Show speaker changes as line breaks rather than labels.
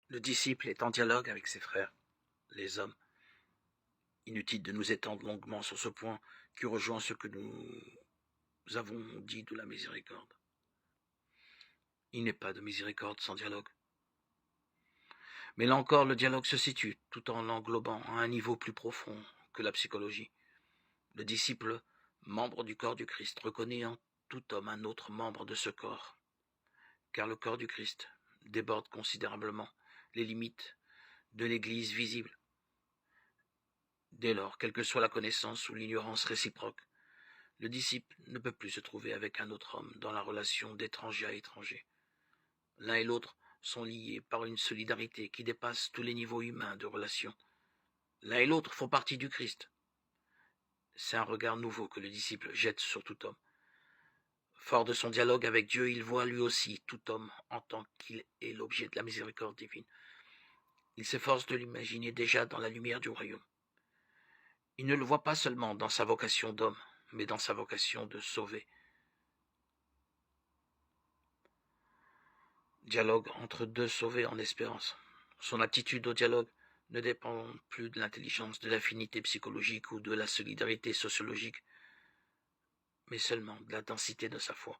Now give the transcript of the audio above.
Le disciple est en dialogue avec ses frères, les hommes. Inutile de nous étendre longuement sur ce point qui rejoint ce que nous avons dit de la miséricorde. Il n'est pas de miséricorde sans dialogue. Mais là encore, le dialogue se situe, tout en l'englobant à un niveau plus profond que la psychologie. Le disciple, membre du corps du Christ, reconnaît en tout homme un autre membre de ce corps, car le corps du Christ déborde considérablement les limites de l'Église visible. Dès lors, quelle que soit la connaissance ou l'ignorance réciproque, le disciple ne peut plus se trouver avec un autre homme dans la relation d'étranger à étranger. L'un et l'autre sont liés par une solidarité qui dépasse tous les niveaux humains de relation. L'un et l'autre font partie du Christ. C'est un regard nouveau que le disciple jette sur tout homme. Fort de son dialogue avec Dieu, il voit lui aussi tout homme en tant qu'il est l'objet de la miséricorde divine. Il s'efforce de l'imaginer déjà dans la lumière du royaume. Il ne le voit pas seulement dans sa vocation d'homme, mais dans sa vocation de sauver. Dialogue entre deux sauvés en espérance. Son attitude au dialogue ne dépend plus de l'intelligence, de l'affinité psychologique ou de la solidarité sociologique, mais seulement de la densité de sa foi.